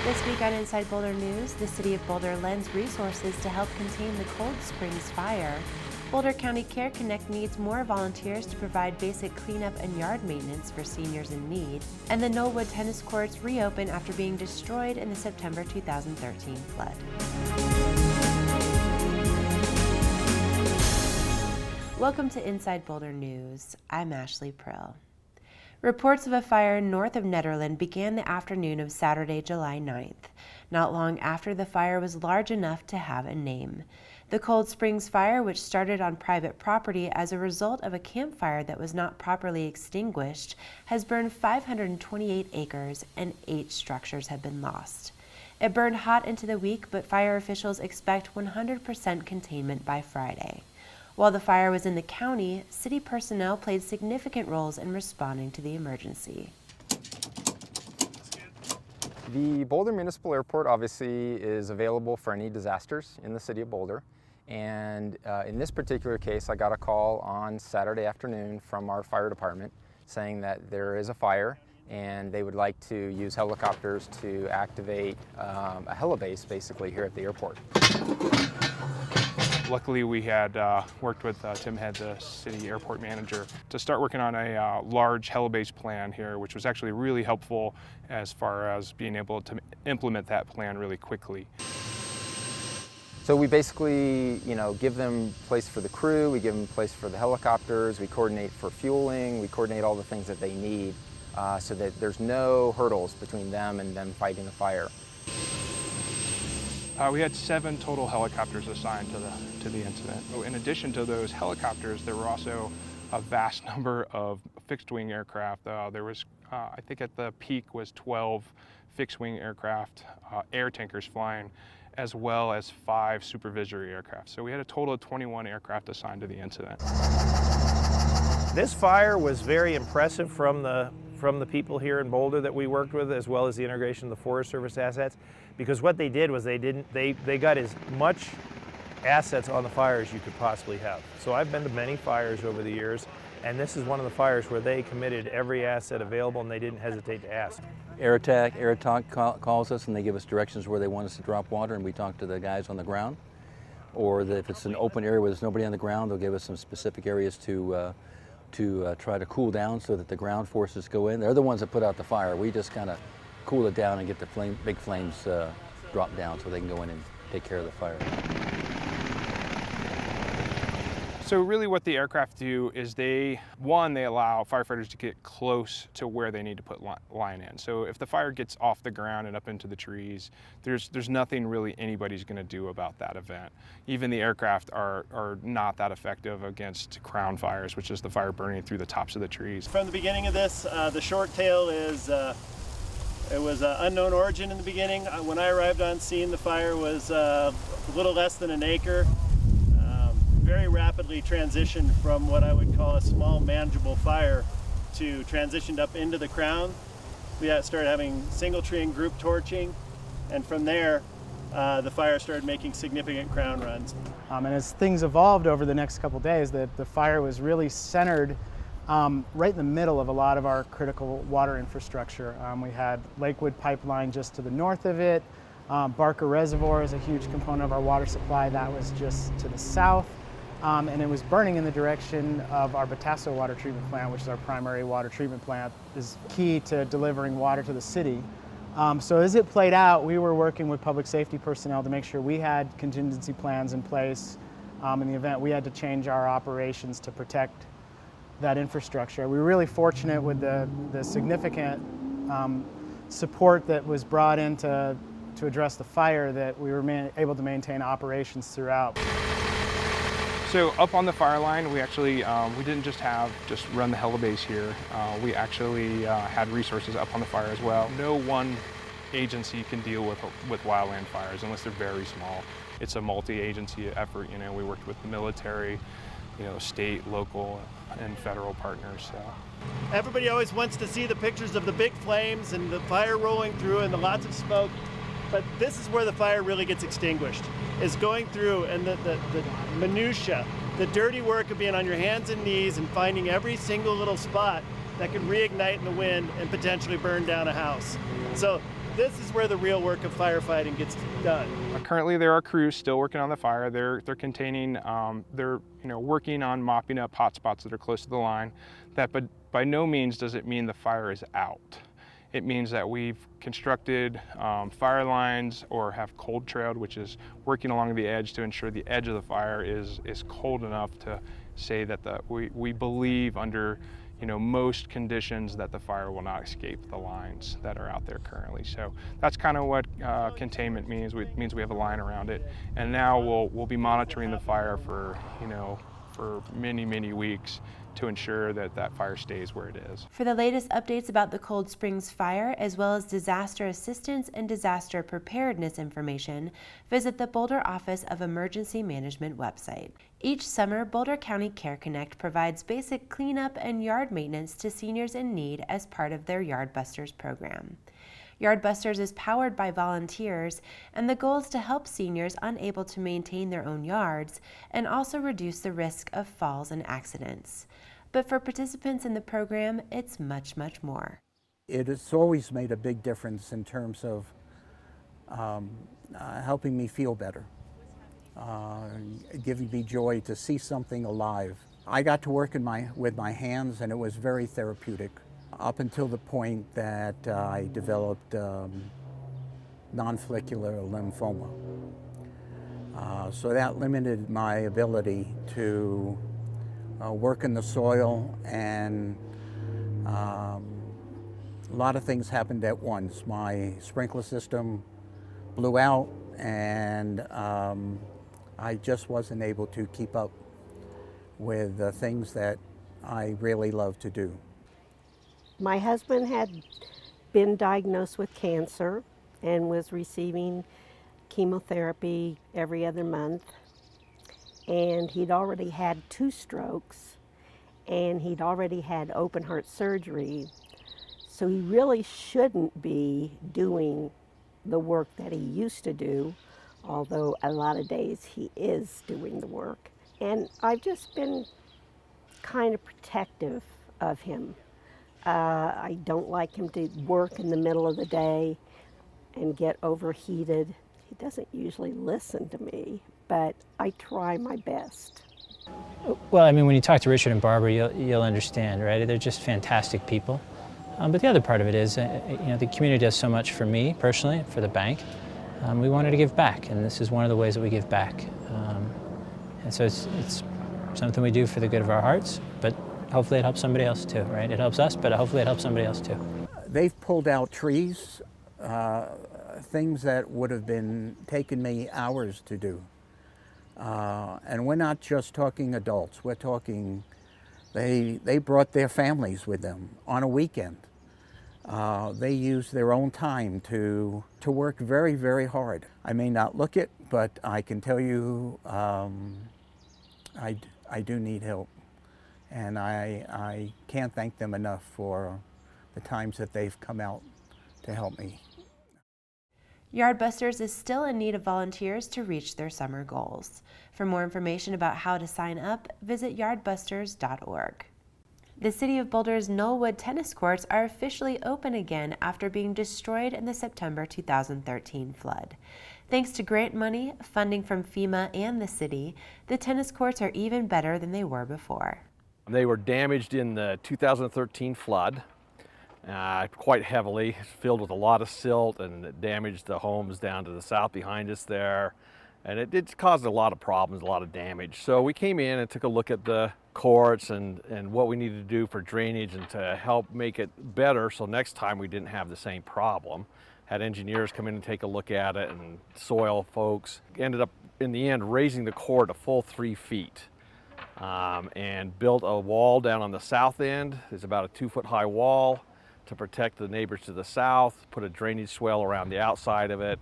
This week on Inside Boulder News, the City of Boulder lends resources to help contain the Cold Springs fire. Boulder County Care Connect needs more volunteers to provide basic cleanup and yard maintenance for seniors in need. And the Knollwood Tennis Courts reopen after being destroyed in the September 2013 flood. Welcome to Inside Boulder News. I'm Ashley Prill. Reports of a fire north of Nederland began the afternoon of Saturday, July 9th, not long after the fire was large enough to have a name. The Cold Springs fire, which started on private property as a result of a campfire that was not properly extinguished, has burned 528 acres and 8 structures have been lost. It burned hot into the week, but fire officials expect 100% containment by Friday. While the fire was in the county, city personnel played significant roles in responding to the emergency. The Boulder Municipal Airport obviously is available for any disasters in the City of Boulder. And in this particular case, I got a call on Saturday afternoon from our fire department saying that there is a fire and they would like to use helicopters to activate a helibase basically here at the airport. Luckily, we had worked with Tim Head, the city airport manager, to start working on a large helibase plan here, which was actually really helpful as far as being able to implement that plan really quickly. So we basically, give them place for the crew, we give them place for the helicopters, we coordinate for fueling, we coordinate all the things that they need so that there's no hurdles between them and them fighting the fire. We had 7 total helicopters assigned to the incident. In addition to those helicopters, there were also a vast number of fixed-wing aircraft. There was, I think at the peak was 12 fixed-wing aircraft, air tankers flying, as well as 5 supervisory aircraft. So we had a total of 21 aircraft assigned to the incident. This fire was very impressive from the people here in Boulder that we worked with, as well as the integration of the Forest Service assets, because what they did was they got as much assets on the fire as you could possibly have. So I've been to many fires over the years, and this is one of the fires where they committed every asset available and they didn't hesitate to ask. Air Talk calls us and they give us directions where they want us to drop water, and we talk to the guys on the ground. Or if it's an open area where there's nobody on the ground, they'll give us some specific areas to try to cool down so that the ground forces go in. They're the ones that put out the fire. We just kind of cool it down and get the big flames drop down so they can go in and take care of the fire. So really what the aircraft do is they allow firefighters to get close to where they need to put line in. So if the fire gets off the ground and up into the trees, there's nothing really anybody's going to do about that event. Even the aircraft are not that effective against crown fires, which is the fire burning through the tops of the trees. From the beginning of this, the short tail is it was unknown origin in the beginning. When I arrived on scene, the fire was a little less than an acre. Very rapidly transitioned from what I would call a small manageable fire to transitioned up into the crown. We started having single tree and group torching, and from there the fire started making significant crown runs. And as things evolved over the next couple days, the fire was really centered right in the middle of a lot of our critical water infrastructure. We had Lakewood Pipeline just to the north of it. Barker Reservoir is a huge component of our water supply. That was just to the south. And it was burning in the direction of our Batasso water treatment plant, which is our primary water treatment plant, is key to delivering water to the city. So as it played out, we were working with public safety personnel to make sure we had contingency plans in place. In the event we had to change our operations to protect that infrastructure. We were really fortunate with the significant support that was brought in to address the fire that we were able to maintain operations throughout. So up on the fire line, we actually, we didn't just run the helibase here. We actually had resources up on the fire as well. No one agency can deal with wildland fires unless they're very small. It's a multi-agency effort. We worked with the military, state, local, and federal partners. So. Everybody always wants to see the pictures of the big flames and the fire rolling through and the lots of smoke. But this is where the fire really gets extinguished, is going through and the minutia, the dirty work of being on your hands and knees and finding every single little spot that could reignite in the wind and potentially burn down a house. So this is where the real work of firefighting gets done. Currently, there are crews still working on the fire. They're containing, they're working on mopping up hot spots that are close to the line. But by no means does it mean the fire is out. It means that we've constructed fire lines or have cold trailed, which is working along the edge to ensure the edge of the fire is cold enough to say that we believe under most conditions that the fire will not escape the lines that are out there currently. So that's kind of what containment means. It means we have a line around it, and now we'll be monitoring the fire for many weeks to ensure that that fire stays where it is. For the latest updates about the Cold Springs fire, as well as disaster assistance and disaster preparedness information, visit the Boulder Office of Emergency Management website. Each summer, Boulder County Care Connect provides basic cleanup and yard maintenance to seniors in need as part of their Yard Busters program. Yard Busters is powered by volunteers, and the goal is to help seniors unable to maintain their own yards and also reduce the risk of falls and accidents. But for participants in the program, it's much more. It has always made a big difference in terms of helping me feel better, giving me joy to see something alive. I got to work with my hands, and it was very therapeutic, up until the point that I developed non-follicular lymphoma. So that limited my ability to work in the soil, and a lot of things happened at once. My sprinkler system blew out, and I just wasn't able to keep up with the things that I really love to do. My husband had been diagnosed with cancer and was receiving chemotherapy every other month. And he'd already had 2 strokes, and he'd already had open heart surgery. So he really shouldn't be doing the work that he used to do, although a lot of days he is doing the work. And I've just been kind of protective of him. I don't like him to work in the middle of the day and get overheated. He doesn't usually listen to me, but I try my best. Well, I mean, when you talk to Richard and Barbara, you'll understand, right? They're just fantastic people. But the other part of it is, the community does so much for me personally, for the bank. We wanted to give back, and this is one of the ways that we give back. And so it's something we do for the good of our hearts, but hopefully it helps somebody else too, right? It helps us, but hopefully it helps somebody else too. They've pulled out trees, things that would have been taken me hours to do. And we're not just talking adults, we're talking, they brought their families with them on a weekend. They used their own time to work very hard. I may not look it, but I can tell you I do need help. And I can't thank them enough for the times that they've come out to help me. Yard Busters is still in need of volunteers to reach their summer goals. For more information about how to sign up, visit yardbusters.org. The City of Boulder's Knollwood Tennis Courts are officially open again after being destroyed in the September 2013 flood. Thanks to grant money, funding from FEMA and the city, the tennis courts are even better than they were before. They were damaged in the 2013 flood quite heavily, filled with a lot of silt, and it damaged the homes down to the south behind us there. And it caused a lot of problems, a lot of damage. So we came in and took a look at the courts and what we needed to do for drainage and to help make it better so next time we didn't have the same problem. Had engineers come in and take a look at it, and soil folks. Ended up in the end raising the court a full 3 feet. And built a wall down on the south end. It's about a 2-foot high wall to protect the neighbors to the south, put a drainage swale around the outside of it,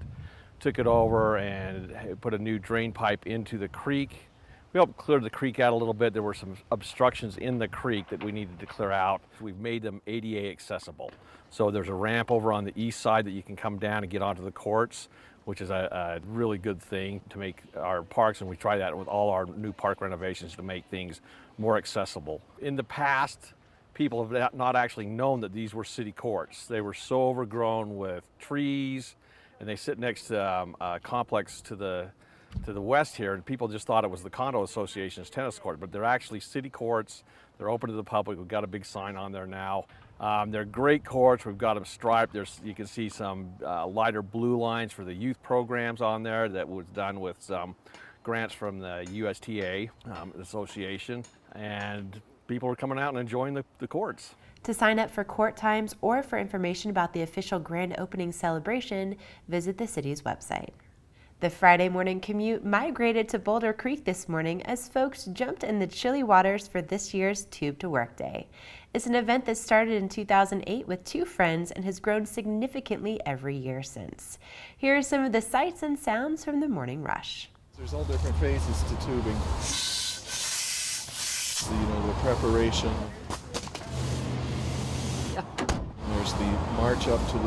took it over and put a new drain pipe into the creek. We helped clear the creek out a little bit. There were some obstructions in the creek that we needed to clear out. We've made them ADA accessible. So there's a ramp over on the east side that you can come down and get onto the courts, which is a really good thing to make our parks, and we try that with all our new park renovations to make things more accessible. In the past, people have not actually known that these were city courts. They were so overgrown with trees, and they sit next to a complex to the west here, and people just thought it was the condo association's tennis court, but they're actually city courts. They're open to the public. We've got a big sign on there now. They're great courts. We've got them striped. You can see some lighter blue lines for the youth programs on there that was done with some grants from the USTA association, and people are coming out and enjoying the courts. To sign up for court times or for information about the official grand opening celebration, visit the city's website. The Friday morning commute migrated to Boulder Creek this morning as folks jumped in the chilly waters for this year's Tube to Work Day. It's an event that started in 2008 with 2 friends and has grown significantly every year since. Here are some of the sights and sounds from the morning rush. There's all different phases to tubing. The preparation. There's the march up to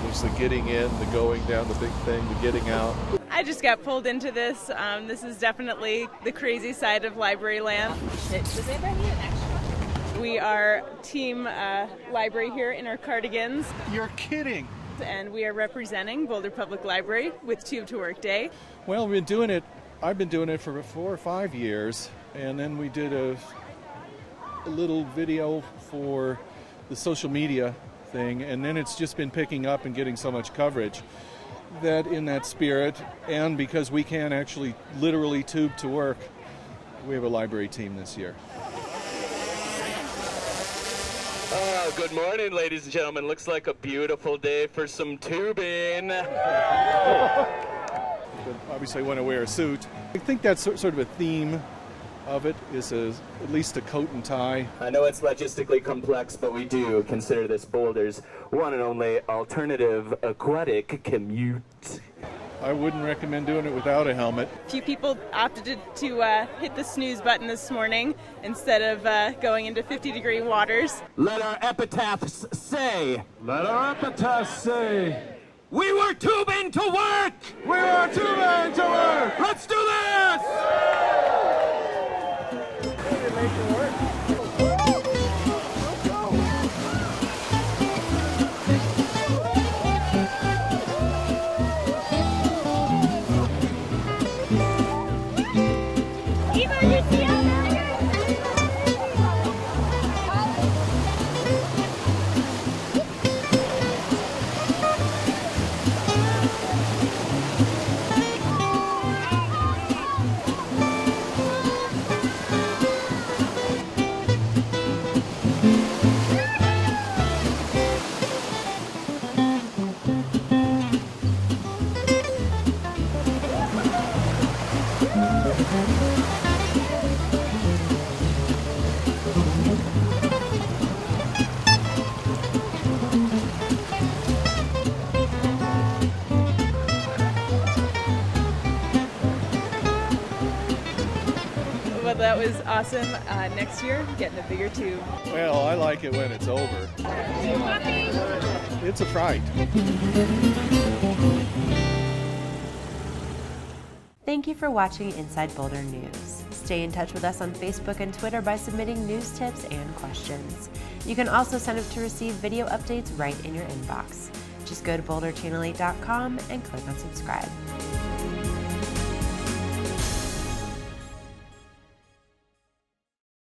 there's the getting in, the going down, the big thing, the getting out. I just got pulled into this. This is definitely the crazy side of library land. Does anybody need an extra? We are team library here in our cardigans. You're kidding. And we are representing Boulder Public Library with Tube to Work Day. Well, I've been doing it for 4 or 5 years, and then we did a little video for the social media thing, and then it's just been picking up and getting so much coverage that in that spirit, and because we can actually literally tube to work, we have a library team this year. Good morning, ladies and gentlemen. Looks like a beautiful day for some tubing. Obviously I want to wear a suit. I think that's sort of a theme of it, is at least a coat and tie. I know it's logistically complex, but we do consider this Boulder's one and only alternative aquatic commute. I wouldn't recommend doing it without a helmet. A few people opted to hit the snooze button this morning instead of going into 50-degree waters. Let our epitaphs say. Let our epitaphs say. We were tubing to work! We were tubing to work! Let's do this! Well, that was awesome. Next year, getting a bigger tube. Well, I like it when it's over. It's a fright. Thank you for watching Inside Boulder News. Stay in touch with us on Facebook and Twitter by submitting news tips and questions. You can also sign up to receive video updates right in your inbox. Just go to boulderchannel8.com and click on subscribe.